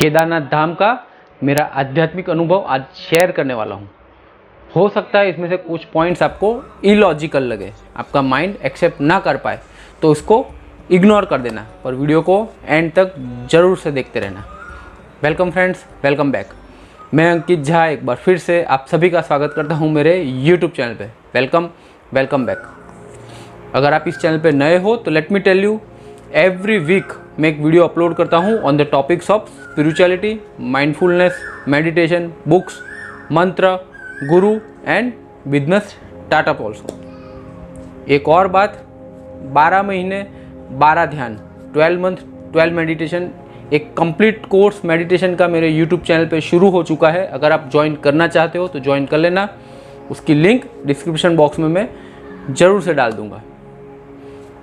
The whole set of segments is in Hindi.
केदारनाथ धाम का मेरा आध्यात्मिक अनुभव आज शेयर करने वाला हूँ। हो सकता है इसमें से कुछ पॉइंट्स आपको इलॉजिकल लगे, आपका माइंड एक्सेप्ट ना कर पाए, तो उसको इग्नोर कर देना, पर वीडियो को एंड तक ज़रूर से देखते रहना। Welcome friends, welcome back. मैं अंकित झा एक बार फिर से आप सभी का स्वागत करता हूँ मेरे यूट्यूब चैनल पे। Welcome back. अगर आप इस चैनल पे नए हो तो let me tell you, every week मैं एक वीडियो अपलोड करता हूँ on the topics of spirituality, mindfulness, meditation, books, mantra, guru and business startup also. एक और बात, 12 महीने 12 ध्यान, 12 मंथ 12 मेडिटेशन, एक कंप्लीट कोर्स मेडिटेशन का मेरे यूट्यूब चैनल पे शुरू हो चुका है। अगर आप ज्वाइन करना चाहते हो तो ज्वाइन कर लेना, उसकी लिंक डिस्क्रिप्शन बॉक्स में मैं ज़रूर से डाल दूँगा।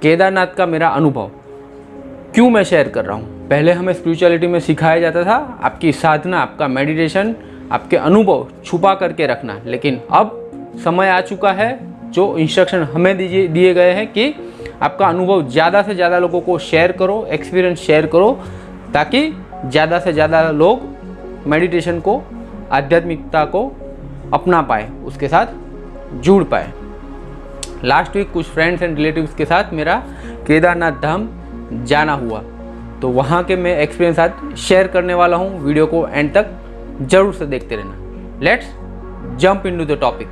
केदारनाथ का मेरा अनुभव क्यों मैं शेयर कर रहा हूँ। पहले हमें स्पिरिचुअलिटी में सिखाया जाता था आपकी साधना, आपका मेडिटेशन, आपके अनुभव छुपा करके रखना, लेकिन अब समय आ चुका है, जो इंस्ट्रक्शन हमें दिए गए हैं कि आपका अनुभव ज़्यादा से ज़्यादा लोगों को शेयर करो, एक्सपीरियंस शेयर करो, ताकि ज़्यादा से ज़्यादा लोग मेडिटेशन को, आध्यात्मिकता को अपना पाए, उसके साथ जुड़ पाए। लास्ट वीक कुछ फ्रेंड्स एंड रिलेटिव्स के साथ मेरा केदारनाथ धाम जाना हुआ, तो वहाँ के मैं एक्सपीरियंस आज शेयर करने वाला हूँ। वीडियो को एंड तक जरूर से देखते रहना। Let's jump into the topic.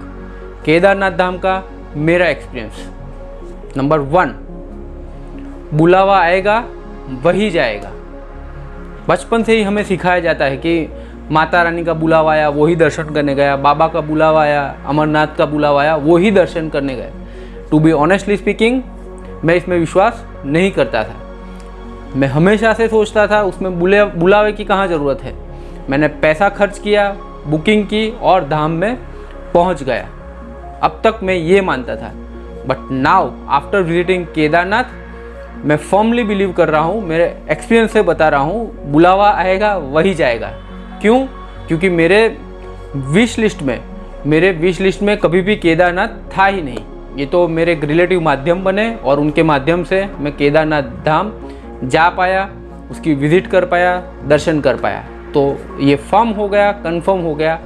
Kedarnath Dham का मेरा एक्सपीरियंस। नंबर 1, बुलावा आएगा वही जाएगा। बचपन से ही हमें सिखाया जाता है कि माता रानी का बुलावा आया वही दर्शन करने गया, बाबा का बुलावा आया, अमरनाथ का बुलावा आया वही दर्शन करने गए। टू बी ऑनेस्टली स्पीकिंग, मैं इसमें विश्वास नहीं करता था। मैं हमेशा से सोचता था उसमें बुलावे की कहाँ ज़रूरत है। मैंने पैसा खर्च किया, बुकिंग की और धाम में पहुँच गया। अब तक मैं ये मानता था, but now after visiting Kedarnath मैं फर्मली बिलीव कर रहा हूँ, मेरे एक्सपीरियंस से बता रहा हूँ, बुलावा आएगा वही जाएगा। क्यों? क्योंकि मेरे विश लिस्ट में कभी भी केदारनाथ था ही नहीं। ये तो मेरे रिलेटिव माध्यम बने और उनके माध्यम से मैं केदारनाथ धाम जा पाया, उसकी विज़िट कर पाया, दर्शन कर पाया। तो ये फर्म हो गया, कंफर्म हो गया,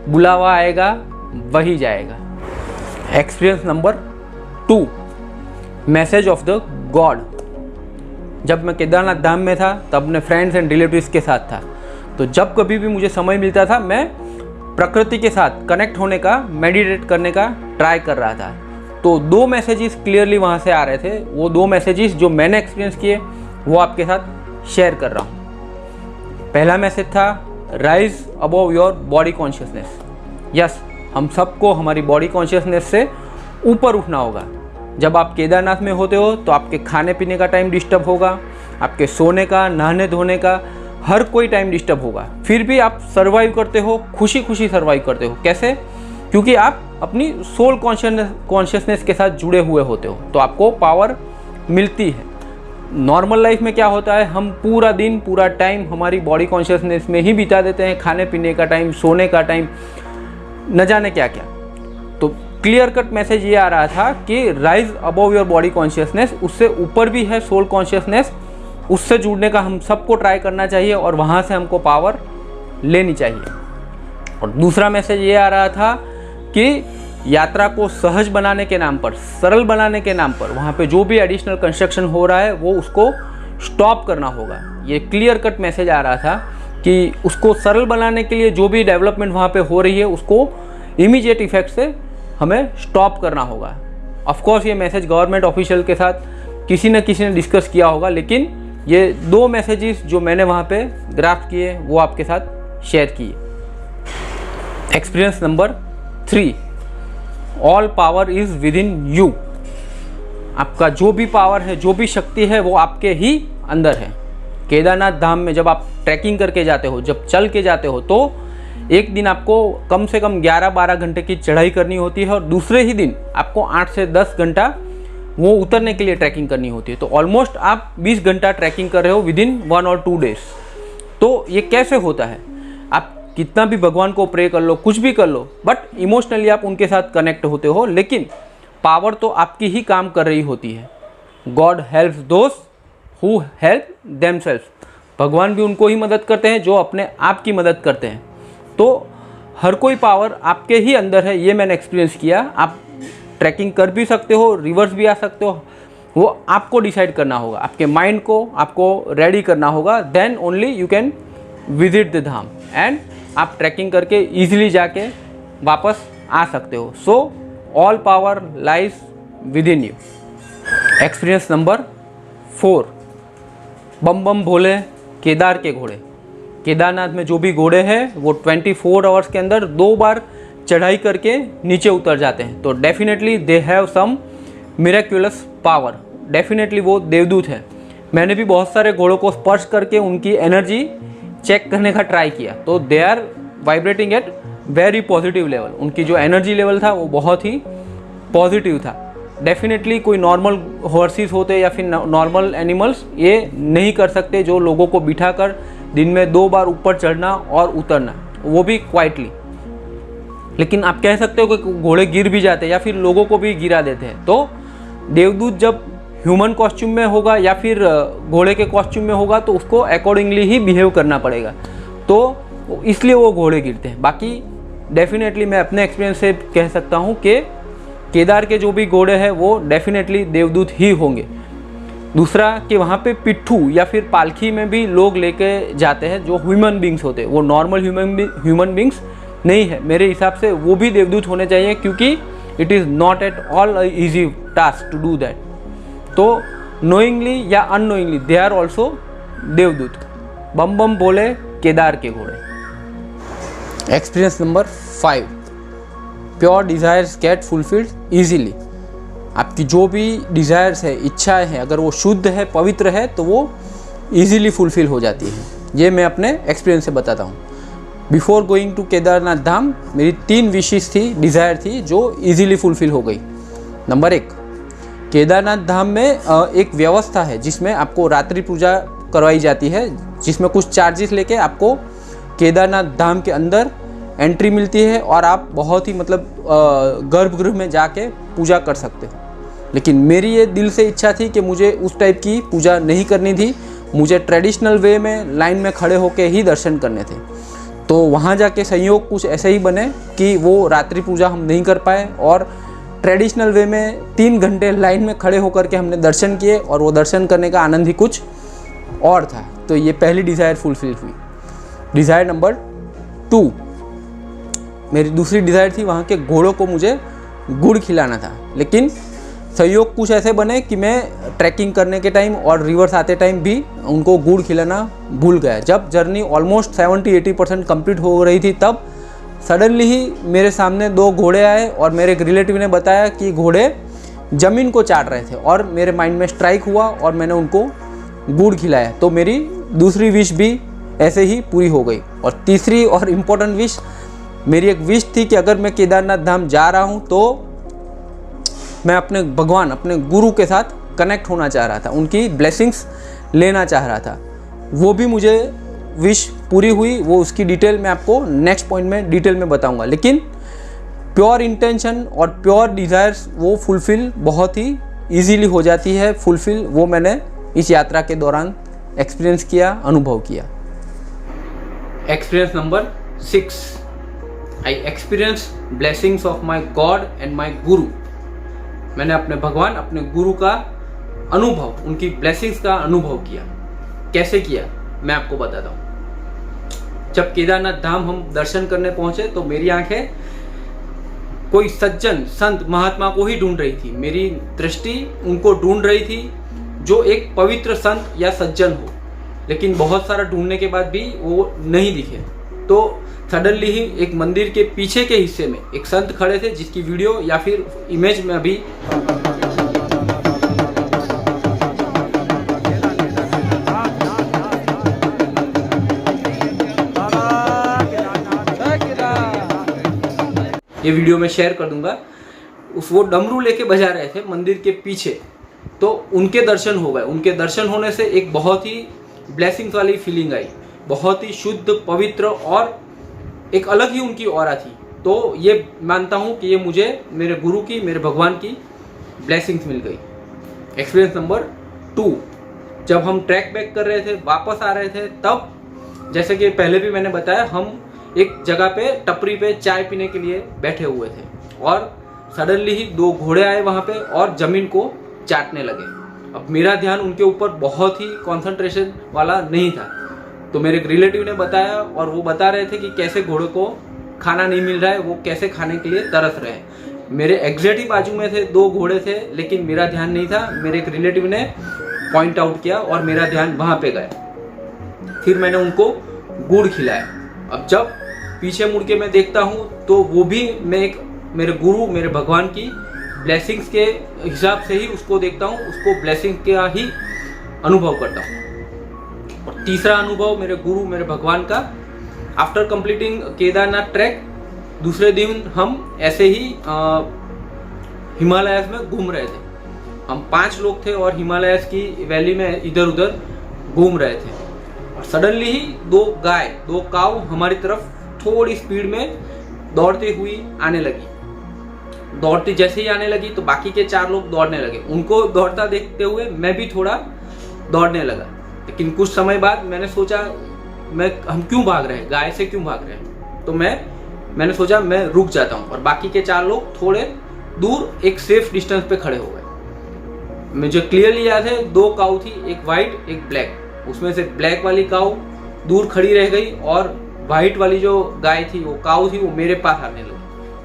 बुलावा आएगा वही जाएगा। Experience number 2, message of the God. जब मैं केदारनाथ धाम में था तब अपने फ्रेंड्स एंड रिलेटिव्स के साथ था, तो जब कभी भी मुझे समय मिलता था मैं प्रकृति के साथ कनेक्ट होने का, मेडिटेट करने का ट्राई कर रहा था। तो 2 मैसेजेस क्लियरली वहाँ से आ रहे थे। वो 2 मैसेजेस जो मैंने एक्सपीरियंस किए वो आपके साथ शेयर कर रहा हूँ। पहला मैसेज था, rise above your body consciousness. Yes, हम सबको हमारी बॉडी कॉन्शियसनेस से ऊपर उठना होगा। जब आप केदारनाथ में होते हो तो आपके खाने पीने का टाइम डिस्टर्ब होगा, आपके सोने का, नहाने धोने का, हर कोई टाइम डिस्टर्ब होगा। फिर भी आप सर्वाइव करते हो, खुशी खुशी सर्वाइव करते हो। कैसे? क्योंकि आप अपनी सोल कॉन्शियसनेस के साथ जुड़े हुए होते हो, तो आपको पावर मिलती है। नॉर्मल लाइफ में क्या होता है, हम पूरा दिन, पूरा टाइम हमारी बॉडी कॉन्शियसनेस में ही बिता देते हैं, खाने पीने का टाइम, सोने का टाइम, न जाने क्या क्या। तो क्लियर कट मैसेज ये आ रहा था कि rise above your body consciousness, उससे ऊपर भी है सोल कॉन्शियसनेस, उससे जुड़ने का हम सबको ट्राई करना चाहिए और वहाँ से हमको पावर लेनी चाहिए। और दूसरा मैसेज ये आ रहा था कि यात्रा को सहज बनाने के नाम पर, सरल बनाने के नाम पर, वहाँ पे जो भी एडिशनल कंस्ट्रक्शन हो रहा है वो उसको स्टॉप करना होगा। ये क्लियर कट मैसेज आ रहा था कि उसको सरल बनाने के लिए जो भी डेवलपमेंट वहाँ पे हो रही है उसको इमीडिएट इफेक्ट से हमें स्टॉप करना होगा। ऑफकोर्स ये मैसेज गवर्नमेंट ऑफिशियल के साथ किसी न किसी ने डिस्कस किया होगा, लेकिन ये 2 मैसेजेस जो मैंने वहाँ पे ग्राफ्ट किए वो आपके साथ शेयर किए। Experience number 3, all power is with in you. आपका जो भी पावर है, जो भी शक्ति है, वो आपके ही अंदर है। केदारनाथ धाम में जब आप ट्रैकिंग करके जाते हो, जब चल के जाते हो, तो एक दिन आपको कम से कम 11-12 घंटे की चढ़ाई करनी होती है और दूसरे ही दिन आपको 8 से 10 घंटा वो उतरने के लिए ट्रैकिंग करनी होती है। तो ऑलमोस्ट आप 20 घंटा ट्रैकिंग कर रहे हो विद इन 1 और 2 डेज। तो ये कैसे होता है? आप कितना भी भगवान को प्रे कर लो, कुछ भी कर लो, बट इमोशनली आप उनके साथ कनेक्ट होते हो, लेकिन पावर तो आपकी ही काम कर रही होती है। God helps those who help themselves. भगवान भी उनको ही मदद करते हैं जो अपने आप की मदद करते हैं। तो हर कोई पावर आपके ही अंदर है, ये मैंने एक्सपीरियंस किया। आप ट्रैकिंग कर भी सकते हो, रिवर्स भी आ सकते हो, वो आपको डिसाइड करना होगा, आपके माइंड को आपको रेडी करना होगा। Then only you can visit the dham and आप ट्रैकिंग करके ईजिली जाके वापस आ सकते हो। So all power lies within you. Experience number 4, बम बम भोले केदार के घोड़े। केदारनाथ में जो भी घोड़े हैं वो 24 आवर्स के अंदर 2 बार चढ़ाई करके नीचे उतर जाते हैं। तो definitely they have some miraculous power, definitely वो देवदूत है। मैंने भी बहुत सारे घोड़ों को स्पर्श करके उनकी एनर्जी चेक करने का ट्राई किया, तो they are vibrating at very positive level. उनकी जो एनर्जी लेवल था वो बहुत ही पॉजिटिव था। डेफिनेटली कोई नॉर्मल हॉर्सेस होते या फिर नॉर्मल एनिमल्स ये नहीं कर सकते, जो लोगों को बिठाकर दिन में 2 बार ऊपर चढ़ना और उतरना, वो भी क्वाइटली। लेकिन आप कह सकते हो कि घोड़े गिर भी जाते हैं या फिर लोगों को भी गिरा देते हैं। तो देवदूत जब ह्यूमन कॉस्ट्यूम में होगा या फिर घोड़े के कॉस्ट्यूम में होगा तो उसको अकॉर्डिंगली ही बिहेव करना पड़ेगा, तो इसलिए वो घोड़े गिरते हैं। बाकी डेफिनेटली मैं अपने एक्सपीरियंस से कह सकता हूँ कि केदार के जो भी घोड़े हैं वो डेफिनेटली देवदूत ही होंगे। दूसरा कि वहाँ पे पिट्ठू या फिर पालकी में भी लोग लेके जाते हैं जो ह्यूमन बींग्स होते हैं, वो नॉर्मल ह्यूमन बींग्स नहीं है। मेरे हिसाब से वो भी देवदूत होने चाहिए, क्योंकि it is not at all easy task to do that. तो नोइंगली या अननोइंगली दे आर ऑल्सो देवदूत। बम बम बोले केदार के घोड़े। Experience number 5, pure desires get fulfilled easily. आपकी जो भी डिज़ायर्स है, इच्छाएं हैं, अगर वो शुद्ध है, पवित्र है, तो वो ईजीली फुलफिल हो जाती है। ये मैं अपने एक्सपीरियंस से बताता हूँ। बिफोर गोइंग टू केदारनाथ धाम मेरी 3 विशेष थी, डिज़ायर थी, जो ईजीली फुलफिल हो गई। नंबर 1, केदारनाथ धाम में एक व्यवस्था है जिसमें आपको रात्रि पूजा करवाई जाती है, जिसमें कुछ चार्जेस लेके आपको केदारनाथ धाम के अंदर एंट्री मिलती है और आप बहुत ही गर्भगृह में जाके पूजा कर सकते हो। लेकिन मेरी ये दिल से इच्छा थी कि मुझे उस टाइप की पूजा नहीं करनी थी, मुझे ट्रेडिशनल वे में लाइन में खड़े होके ही दर्शन करने थे। तो वहाँ जाके संयोग कुछ ऐसे ही बने कि वो रात्रि पूजा हम नहीं कर पाए और ट्रेडिशनल वे में 3 घंटे लाइन में खड़े होकर के हमने दर्शन किए और वो दर्शन करने का आनंद ही कुछ और था। तो ये पहली डिज़ायर फुलफिल हुई। डिज़ायर नंबर 2, मेरी दूसरी डिज़ायर थी वहाँ के घोड़ों को मुझे गुड़ खिलाना था। लेकिन संयोग कुछ ऐसे बने कि मैं ट्रैकिंग करने के टाइम और रिवर्स आते टाइम भी उनको गुड़ खिलाना भूल गया। जब जर्नी ऑलमोस्ट 70-80% कंप्लीट हो रही थी, तब सडनली ही मेरे सामने 2 घोड़े आए और मेरे एक रिलेटिव ने बताया कि घोड़े ज़मीन को चाट रहे थे और मेरे माइंड में स्ट्राइक हुआ और मैंने उनको गुड़ खिलाया। तो मेरी दूसरी विश भी ऐसे ही पूरी हो गई। और तीसरी और इम्पोर्टेंट विश, मेरी एक विश थी कि अगर मैं केदारनाथ धाम जा रहा हूँ तो मैं अपने भगवान, अपने गुरु के साथ कनेक्ट होना चाह रहा था, उनकी ब्लेसिंग्स लेना चाह रहा था। वो भी मुझे विश पूरी हुई। वो उसकी डिटेल मैं आपको नेक्स्ट पॉइंट में डिटेल में बताऊंगा। लेकिन प्योर इंटेंशन और प्योर डिज़ायर्स वो फुलफ़िल बहुत ही ईजीली हो जाती है फुलफ़िल। वो मैंने इस यात्रा के दौरान एक्सपीरियंस किया, अनुभव किया। Experience number 6, I experience blessings of my God and my गुरु। मैंने अपने भगवान, अपने गुरु का अनुभव, उनकी ब्लेसिंग्स का अनुभव किया। कैसे किया मैं आपको बताता हूँ। जब केदारनाथ धाम हम दर्शन करने पहुंचे तो मेरी आंखें कोई सज्जन, संत, महात्मा को ही ढूंढ रही थी। मेरी दृष्टि उनको ढूंढ रही थी जो एक पवित्र संत या सज्जन हो। लेकिन बहुत सारा ढूंढने के बाद भी वो नहीं दिखे। तो सडनली ही एक मंदिर के पीछे के हिस्से में एक संत खड़े थे, जिसकी वीडियो या फिर इमेज में अभी ये वीडियो में शेयर कर दूंगा। वो डमरू लेके बजा रहे थे मंदिर के पीछे, तो उनके दर्शन हो गए। उनके दर्शन होने से एक बहुत ही ब्लेसिंग्स वाली फीलिंग आई, बहुत ही शुद्ध, पवित्र और एक अलग ही उनकी ऑरा थी। तो ये मानता हूँ कि ये मुझे मेरे गुरु की, मेरे भगवान की ब्लेसिंग्स मिल गई। एक्सपीरियंस नंबर 2, जब हम ट्रैक बैक कर रहे थे, वापस आ रहे थे, तब जैसे कि पहले भी मैंने बताया, हम एक जगह पे टपरी पे चाय पीने के लिए बैठे हुए थे और सडनली ही 2 घोड़े आए वहाँ पे और ज़मीन को चाटने लगे। अब मेरा ध्यान उनके ऊपर बहुत ही कंसंट्रेशन वाला नहीं था, तो मेरे एक रिलेटिव ने बताया और वो बता रहे थे कि कैसे घोड़े को खाना नहीं मिल रहा है, वो कैसे खाने के लिए तरस रहे हैं। मेरे एग्जैक्ट ही बाजू में थे 2 घोड़े थे, लेकिन मेरा ध्यान नहीं था। मेरे एक रिलेटिव ने पॉइंट आउट किया और मेरा ध्यान वहाँ पे गया। फिर मैंने उनको गुड़ खिलाया। अब जब पीछे मुड़ के मैं देखता हूँ तो वो भी मैं एक मेरे गुरु, मेरे भगवान की ब्लेसिंग्स के हिसाब से ही उसको देखता हूँ, उसको ब्लेसिंग का ही अनुभव करता हूँ। और तीसरा अनुभव मेरे गुरु, मेरे भगवान का, आफ्टर कंप्लीटिंग केदारनाथ ट्रैक, दूसरे दिन हम ऐसे ही हिमालयस में घूम रहे थे। हम 5 लोग थे और हिमालयस की वैली में इधर उधर घूम रहे थे और सडनली ही 2 काऊ हमारी तरफ थोड़ी स्पीड में दौड़ती हुई आने लगी। दौड़ती जैसे ही आने लगी तो बाकी के 4 लोग दौड़ने लगे। उनको दौड़ता देखते हुए मैं भी थोड़ा दौड़ने लगा, लेकिन कुछ समय बाद मैंने सोचा हम क्यों भाग रहे हैं, गाय से क्यों भाग रहे हैं। तो मैंने सोचा मैं रुक जाता हूँ और बाकी के 4 लोग थोड़े दूर एक सेफ डिस्टेंस पे खड़े हो गए। मुझे क्लियरली याद है 2 काऊ थी, एक वाइट एक ब्लैक। उसमें से ब्लैक वाली काऊ दूर खड़ी रह गई और वाइट वाली जो गाय थी, वो काऊ थी, वो मेरे पास आने लगी।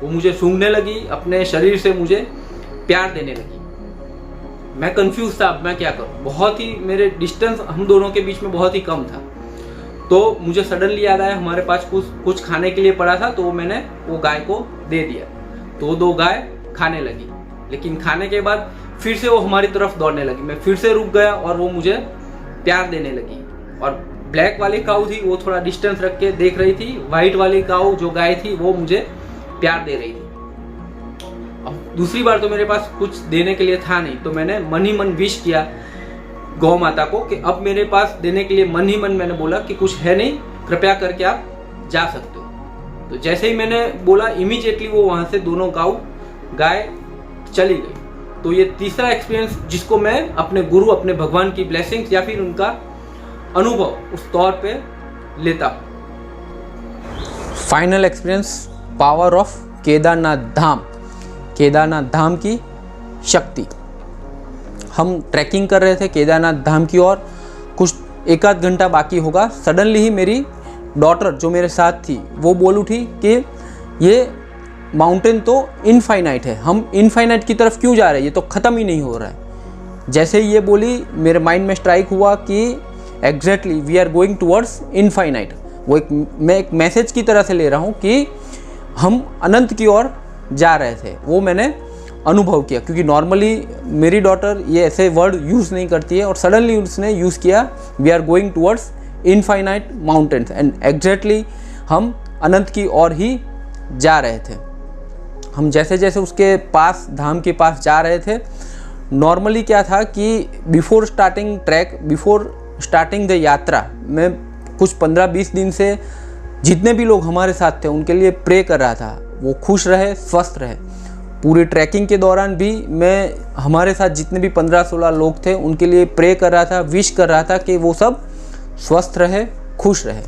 वो मुझे सूंघने लगी, अपने शरीर से मुझे प्यार देने लगी। मैं कंफ्यूज था, अब मैं क्या करूं। बहुत ही मेरे डिस्टेंस हम दोनों के बीच में बहुत ही कम था। तो मुझे सडनली याद आया हमारे पास कुछ खाने के लिए पड़ा था, तो मैंने वो गाय को दे दिया। तो 2 गाय खाने लगी, लेकिन खाने के बाद फिर से वो हमारी तरफ दौड़ने लगी। मैं फिर से रुक गया और वो मुझे प्यार देने लगी। और ब्लैक वाली काऊ थी, वो थोड़ा डिस्टेंस रख के देख रही थी। वाइट वाली काऊ जो गाय थी, वो मुझे प्यार दे रही थी। अब दूसरी बार तो मेरे पास कुछ देने के लिए था नहीं, तो मैंने मन ही मन विश किया गौ माता को कि अब मेरे पास देने के लिए मन ही मन मैंने बोला कि कुछ है नहीं, कृपया करके आप जा सकते हो। तो जैसे ही मैंने बोला, इमीडिएटली वो वहां से दोनों गाय चली गई। तो ये तीसरा एक्सपीरियंस जिसको मैं अपने गुरु, अपने भगवान की ब्लेसिंग्स या फिर उनका अनुभव उस तौर पे लेता हूँ। Final experience, power of Kedarnath Dham, Kedarnath Dham की शक्ति। हम ट्रैकिंग कर रहे थे केदारनाथ धाम की ओर, कुछ 1 आध घंटा बाकी होगा। सडनली ही मेरी डॉटर जो मेरे साथ थी वो बोल उठी कि ये माउंटेन तो इनफाइनाइट है, हम इनफाइनाइट की तरफ क्यों जा रहे हैं, ये तो ख़त्म ही नहीं हो रहा है। जैसे ही ये बोली, मेरे माइंड में स्ट्राइक हुआ कि exactly we are going towards infinite. वो मैं एक मैसेज की तरह से ले रहा हूँ कि हम अनंत की ओर जा रहे थे। वो मैंने अनुभव किया, क्योंकि नॉर्मली मेरी डॉटर ये ऐसे वर्ड यूज़ नहीं करती है और सडनली उसने यूज़ किया we are going towards infinite mountains, and exactly हम अनंत की ओर ही जा रहे थे। हम जैसे जैसे उसके पास, धाम के पास जा रहे थे, नॉर्मली क्या था कि before starting track, before starting the यात्रा, मैं कुछ 15-20 दिन से जितने भी लोग हमारे साथ थे उनके लिए प्रे कर रहा था, वो खुश रहे, स्वस्थ रहे। पूरी ट्रैकिंग के दौरान भी मैं हमारे साथ जितने भी 15-16 लोग थे उनके लिए प्रे कर रहा था, विश कर रहा था कि वो सब स्वस्थ रहे, खुश रहे।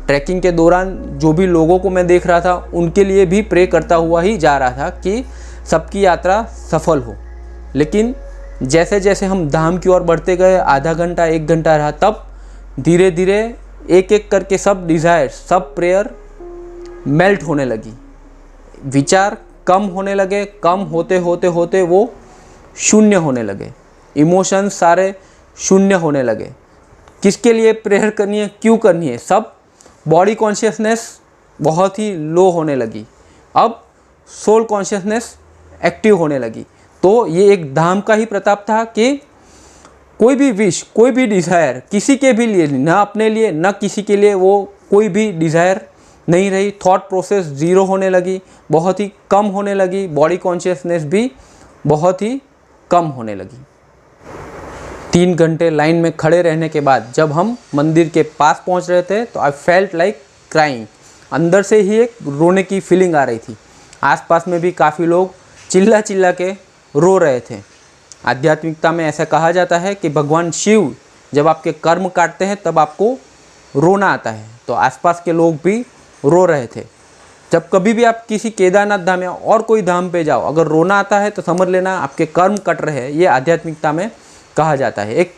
ट्रैकिंग के दौरान जो भी लोगों को मैं देख रहा था उनके लिए भी प्रे करता हुआ ही जा रहा था कि सबकी यात्रा सफल हो। लेकिन जैसे जैसे हम धाम की ओर बढ़ते गए, आधा घंटा 1 घंटा रहा, तब धीरे धीरे एक एक करके सब डिज़ायर, सब प्रेयर मेल्ट होने लगी। विचार कम होने लगे, कम होते होते होते वो शून्य होने लगे। इमोशंस सारे शून्य होने लगे। किसके लिए प्रेयर करनी है, क्यों करनी है, सब बॉडी कॉन्शियसनेस बहुत ही लो होने लगी। अब सोल कॉन्शियसनेस एक्टिव होने लगी। तो ये एक धाम का ही प्रताप था कि कोई भी विश, कोई भी डिज़ायर किसी के भी लिए, ना अपने लिए ना किसी के लिए, वो कोई भी डिज़ायर नहीं रही। थॉट प्रोसेस ज़ीरो होने लगी, बहुत ही कम होने लगी। बॉडी कॉन्शियसनेस भी बहुत ही कम होने लगी। 3 घंटे लाइन में खड़े रहने के बाद जब हम मंदिर के पास पहुंच रहे थे तो आई फेल्ट लाइक क्राइंग। अंदर से ही एक रोने की फीलिंग आ रही थी। आसपास में भी काफ़ी लोग चिल्ला चिल्ला के रो रहे थे। आध्यात्मिकता में ऐसा कहा जाता है कि भगवान शिव जब आपके कर्म काटते हैं तब आपको रोना आता है। तो आसपास के लोग भी रो रहे थे। जब कभी भी आप किसी केदारनाथ धाम या और कोई धाम पे जाओ, अगर रोना आता है तो समझ लेना आपके कर्म कट रहे हैं। ये आध्यात्मिकता में कहा जाता है। एक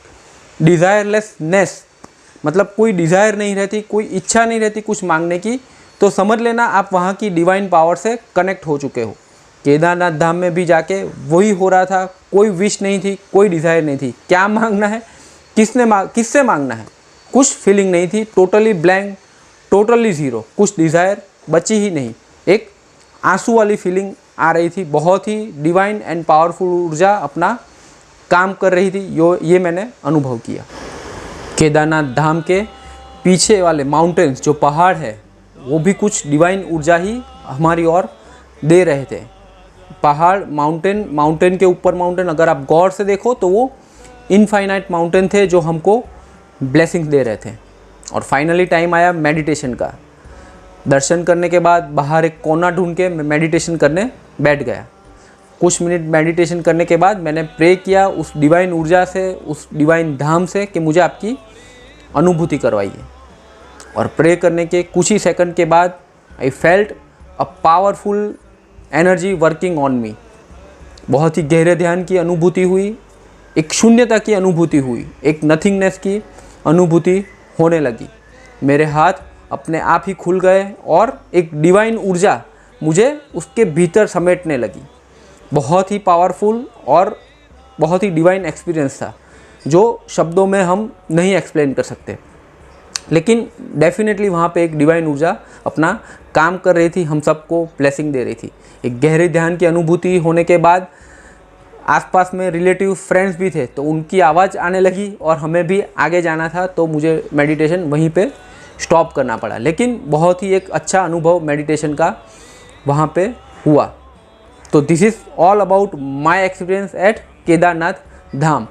डिज़ायरलेसनेस, मतलब कोई डिज़ायर नहीं रहती, कोई इच्छा नहीं रहती कुछ मांगने की, तो समझ लेना आप वहाँ की डिवाइन पावर से कनेक्ट हो चुके हो। केदारनाथ धाम में भी जाके वही हो रहा था, कोई विश नहीं थी, कोई डिज़ायर नहीं थी। क्या मांगना है, किससे मांगना है, कुछ फीलिंग नहीं थी, टोटली ब्लैंक, टोटली ज़ीरो, कुछ डिज़ायर बची ही नहीं। एक आंसू वाली फीलिंग आ रही थी। बहुत ही डिवाइन एंड पावरफुल ऊर्जा अपना काम कर रही थी। ये मैंने अनुभव किया। केदारनाथ धाम के पीछे वाले माउंटेन्स, जो पहाड़ है, वो भी कुछ डिवाइन ऊर्जा ही हमारी ओर दे रहे थे। पहाड़, माउंटेन के ऊपर माउंटेन, अगर आप गौर से देखो तो वो इनफाइनाइट माउंटेन थे जो हमको ब्लेसिंग्स दे रहे थे। और फाइनली टाइम आया मेडिटेशन का। दर्शन करने के बाद बाहर एक कोना ढूंढ के मैं मेडिटेशन करने बैठ गया। कुछ मिनट मेडिटेशन करने के बाद मैंने प्रे किया उस डिवाइन ऊर्जा से, उस डिवाइन धाम से कि मुझे आपकी अनुभूति करवाइए। और प्रे करने के कुछ ही सेकंड के बाद I felt a powerful energy working on me. बहुत ही गहरे ध्यान की अनुभूति हुई, एक शून्यता की अनुभूति हुई, एक नथिंगनेस की अनुभूति होने लगी। मेरे हाथ अपने आप ही खुल गए और एक डिवाइन ऊर्जा मुझे उसके भीतर समेटने लगी। बहुत ही पावरफुल और बहुत ही डिवाइन एक्सपीरियंस था, जो शब्दों में हम नहीं एक्सप्लेन कर सकते। लेकिन डेफिनेटली वहाँ पे एक डिवाइन ऊर्जा अपना काम कर रही थी, हम सबको ब्लेसिंग दे रही थी। एक गहरे ध्यान की अनुभूति होने के बाद आसपास में रिलेटिव फ्रेंड्स भी थे, तो उनकी आवाज़ आने लगी और हमें भी आगे जाना था, तो मुझे मेडिटेशन वहीं पे स्टॉप करना पड़ा। लेकिन बहुत ही एक अच्छा अनुभव मेडिटेशन का वहाँ पे हुआ। तो this is all about my experience at Kedarnath Dham.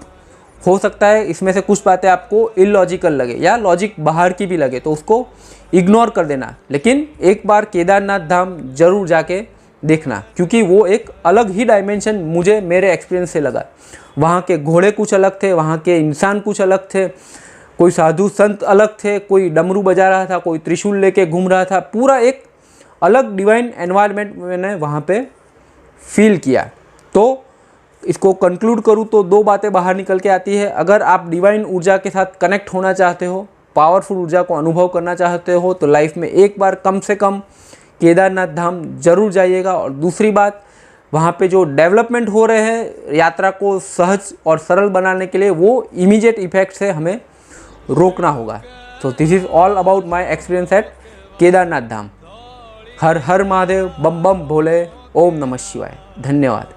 हो सकता है इसमें से कुछ बातें आपको इलॉजिकल लगे या लॉजिक बाहर की भी लगे, तो उसको इग्नोर कर देना। लेकिन एक बार केदारनाथ धाम ज़रूर जाके देखना, क्योंकि वो एक अलग ही डायमेंशन मुझे मेरे एक्सपीरियंस से लगा। वहाँ के घोड़े कुछ अलग थे, वहाँ के इंसान कुछ अलग थे, कोई साधु संत अलग थे, कोई डमरू बजा रहा था, कोई त्रिशूल लेके घूम रहा था। पूरा एक अलग डिवाइन एनवायरनमेंट मैंने वहाँ पे फील किया। तो इसको कंक्लूड करूँ तो दो बातें बाहर निकल के आती है। अगर आप डिवाइन ऊर्जा के साथ कनेक्ट होना चाहते हो, पावरफुल ऊर्जा को अनुभव करना चाहते हो, तो लाइफ में एक बार कम से कम केदारनाथ धाम जरूर जाइएगा। और दूसरी बात, वहाँ पे जो डेवलपमेंट हो रहे हैं यात्रा को सहज और सरल बनाने के लिए, वो इमीडिएट इफेक्ट से हमें रोकना होगा। तो this is all about my experience at Kedarnath Dham. हर हर महादेव, बम बम भोले, ओम नमः शिवाय। धन्यवाद।